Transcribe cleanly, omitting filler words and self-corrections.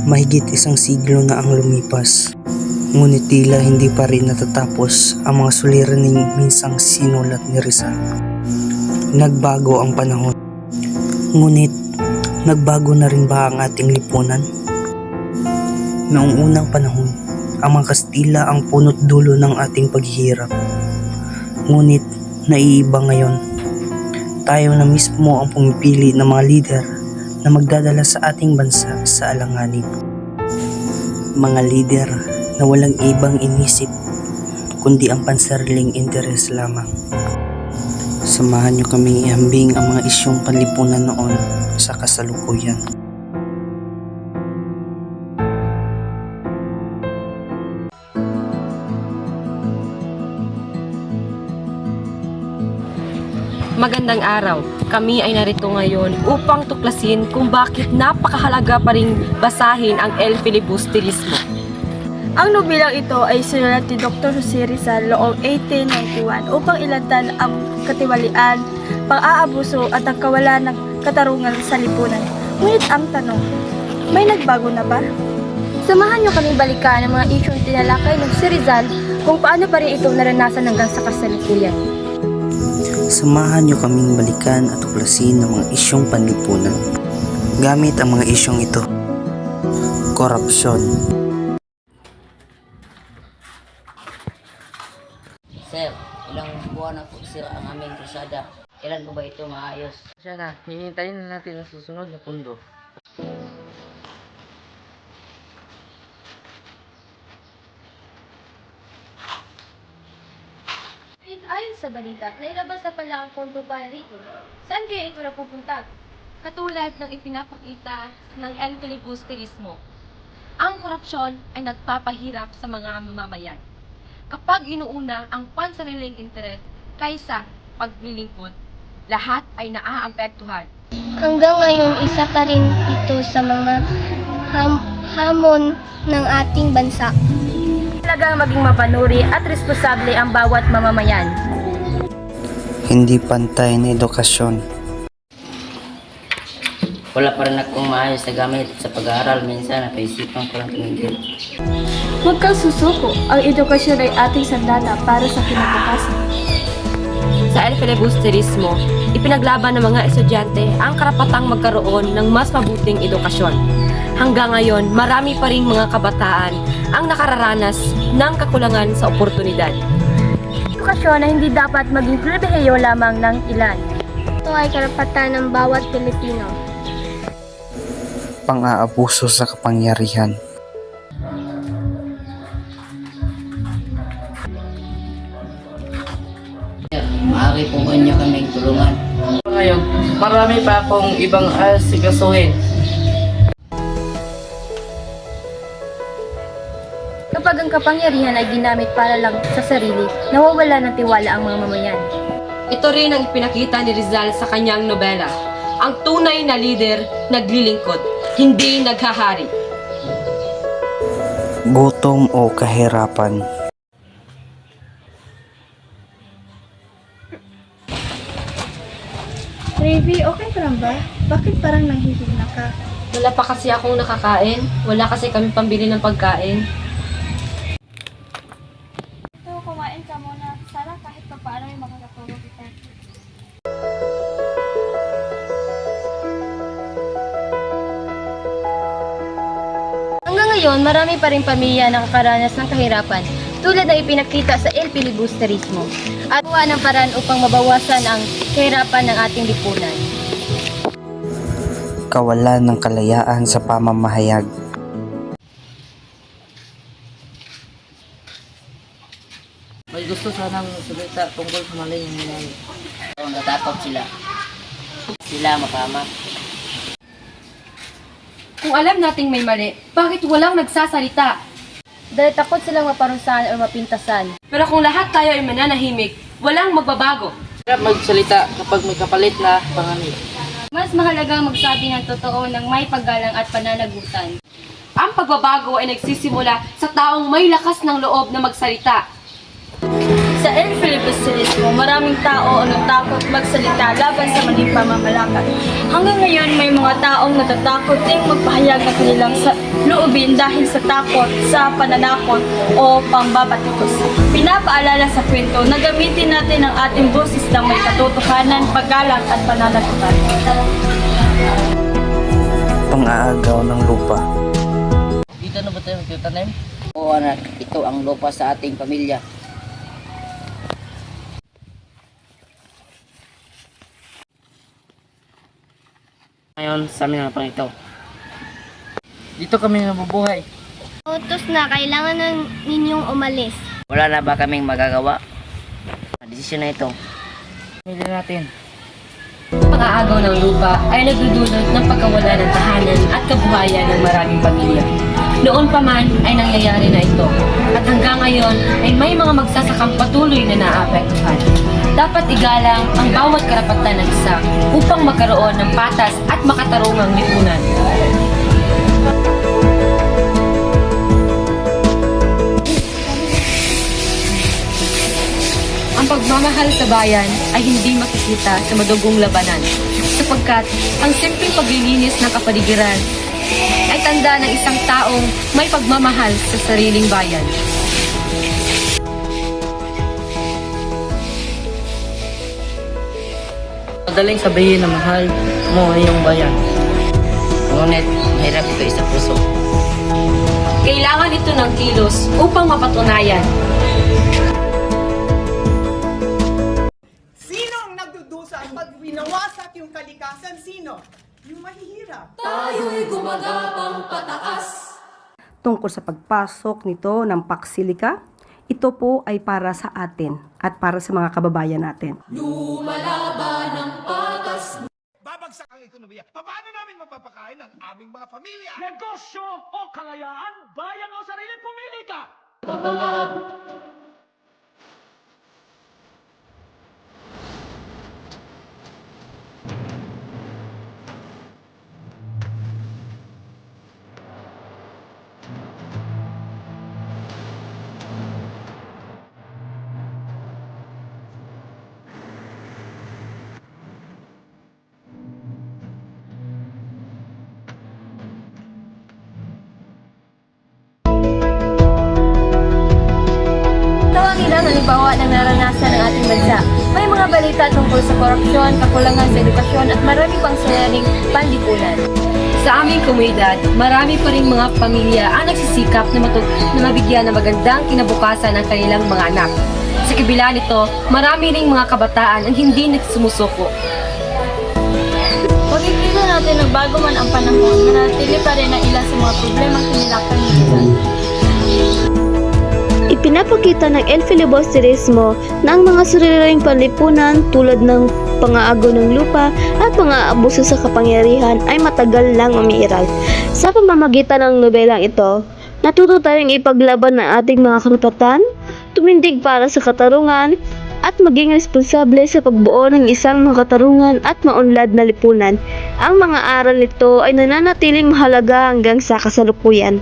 Mahigit isang siglo na ang lumipas, ngunit tila hindi pa rin natatapos ang mga suliraning minsang sinulat ni Rizal. Nagbago ang panahon, ngunit nagbago na rin ba ang ating lipunan? Noong unang panahon, ang mga Kastila ang punot dulo ng ating paghihirap. Ngunit naiiba ngayon. Tayo na mismo ang pumipili ng mga lider na magdadala sa ating bansa sa alanganin. Mga lider na walang ibang inisip kundi ang pansariling interes lamang. Samahan niyo kaming ihambing ang mga isyong panlipunan noon sa kasalukuyan. Magandang araw. Kami ay narito ngayon upang tuklasin kung bakit napakahalaga pa ring basahin ang El Filibusterismo. Ang nobelang ito ay sinulat ni Dr. Jose Rizal noong 1891 upang ilantan ang katiwalian, pang-aabuso at ang kawalan ng katarungan sa lipunan. Ngunit ang tanong, may nagbago na ba? Samahan niyo kami balikan ang mga isyong tinalakay ng si Rizal kung paano pa rin ito naranasan hanggang sa kasalukuyan. Samahan niyo kaming balikan at tuklasin ang mga isyong panlipunan gamit ang mga isyong ito. Korupsyon. Sir, ilang buwan na po sir ang aming krusada. Kailan po ba ito maayos? Siya na, hihintayin na natin ang susunod na pundo. Ayon sa balita, nailabas na pala ang pondo para rito. Saan kaya ito napupunta? Katulad ng ipinapakita ng El Filibusterismo, ang korupsyon ay nagpapahirap sa mga mamamayan. Kapag inuuna ang pansariling interes kaysa paglilingkod, lahat ay naaapektuhan. Hanggang ngayon, isa pa rin ito sa mga hamon ng ating bansa. Talagang maging mapanuri at responsable ang bawat mamamayan. Hindi pantay na edukasyon. Wala pa rin akong maayos na gamit sa pag-aaral. Minsan napaisipan ko lang tumigil. Huwag kang susuko. Ang edukasyon ay ating sandata para sa kinabukasan. Sa El Filibusterismo, ipinaglaban ng mga estudyante ang karapatang magkaroon ng mas mabuting edukasyon. Hanggang ngayon, marami pa ring mga kabataan ang nakararanas ng kakulangan sa oportunidad. Edukasyon na hindi dapat maging pribilehiyo lamang ng ilan. Ito ay karapatan ng bawat Pilipino. Pang-aabuso sa kapangyarihan. Sir, maaari po ba niyo kaming tulungan? Ngayon, marami pa akong ibang asikasuhin. Kapag ang kapangyarihan ay ginamit para lang sa sarili, nawawala ng tiwala ang mga mamayan. Ito rin ang ipinakita ni Rizal sa kanyang nobela. Ang tunay na lider naglilingkod, hindi naghahari. Gutom o kahirapan. Ravi, okay ka lang ba? Bakit parang nanghihina ka? Wala pa kasi akong nakakain. Wala kasi kami pambili ng pagkain. So, kumain ka muna. Sana kahit pa paano may makakatulog kita. Hanggang ngayon, marami pa rin pamilya na nakakaranas ng kahirapan tulad na ipinakita sa El Filibusterismo at gawa ng paraan upang mabawasan ang kahirapan ng ating lipunan. Kawalan ng kalayaan sa pamamahayag. May gusto sanang salita tungkol sa mali yung nangyari. Kung natakot sila, mapahamak. Kung alam nating may mali, bakit walang nagsasalita? Dahil takot silang maparusahan o mapintasan. Pero kung lahat tayo ay mananahimik, walang magbabago. Hirap magsalita kapag may kapalit na panganib. Mas mahalagang magsabi ng totoo ng may paggalang at pananagutan. Ang pagbabago ay nagsisimula sa taong may lakas ng loob na magsalita. Sa El Filibusterismo, maraming tao ang natakot magsalita laban sa maling pamamalakad. Hanggang ngayon, may mga taong natatakot ding magpahayag ng kanilang loobin dahil sa takot sa pananakot o pambabatikos. Pinapaalala sa kwento na gamitin natin ang ating boses na may katotohanan, paggalang at pananagutan. Pang-aagaw ng lupa. Dito na ba tayo magtatanim? Oo anak, ito ang lupa sa ating pamilya. Ngayon sa amin na ito. Dito kami nabubuhay. Utos na, kailangan na ninyong umalis. Wala na ba kaming magagawa? Desisyon na ito. Pili natin. Pang-aagaw ng lupa ay nagdudulot ng pagkawala ng tahanan at kabuhayan ng maraming pamilya. Noon pa man ay nangyayari na ito at hanggang ngayon ay may mga magsasakang patuloy na naapektuhan. Dapat igalang ang bawat karapatan ng isa upang magkaroon ng patas at makatarungang lipunan. Ang pagmamahal sa bayan ay hindi makikita sa madugong labanan sapagkat ang simpleng paglilinis ng kapaligiran ay tanda ng isang taong may pagmamahal sa sariling bayan. Madaling sabihin na mahal mo ang iyong bayan. Ngunit, mahirap ito sa puso. Kailangan ito ng kilos upang mapatunayan. Sino ang nagdudusa pag winawasak yung kalikasan? Sino? Yung mahihirap. Tungkol sa pagpasok nito ng Paksilika, ito po ay para sa atin at para sa mga kababayan natin. Babagsak ang ekonomiya. Paano namin mapapakain ang aming mga pamilya? Negosyo o kalayaan? Bayan o sarili, pumili ka! Ito ang ilang halimbawa ng naranasan ng ating bansa. May mga balita tungkol sa korupsyon, kakulangan sa edukasyon at marami pang sayaring panlipunan. Sa aming komunidad, marami pa rin mga pamilya ang nagsisikap na mabigyan ng magandang kinabukasan ng kanilang mga anak. Sa kabila nito, marami ring mga kabataan ang hindi nagsumusuko. Huwag ikita natin na bago man ang panahon, manatili pa rin ang ilan sa mga problemang kinilakang nila. Ipinapakita ng El Filibusterismo na ang mga sariling panlipunan tulad ng pang-aagaw ng lupa at pang-aabuso sa kapangyarihan ay matagal lang umiiral. Sa pamamagitan ng nobelang ito, natuto tayong ipaglaban ng ating mga karapatan, tumindig para sa katarungan, at maging responsable sa pagbuo ng isang makatarungan at maunlad na lipunan. Ang mga aral nito ay nananatiling mahalaga hanggang sa kasalukuyan.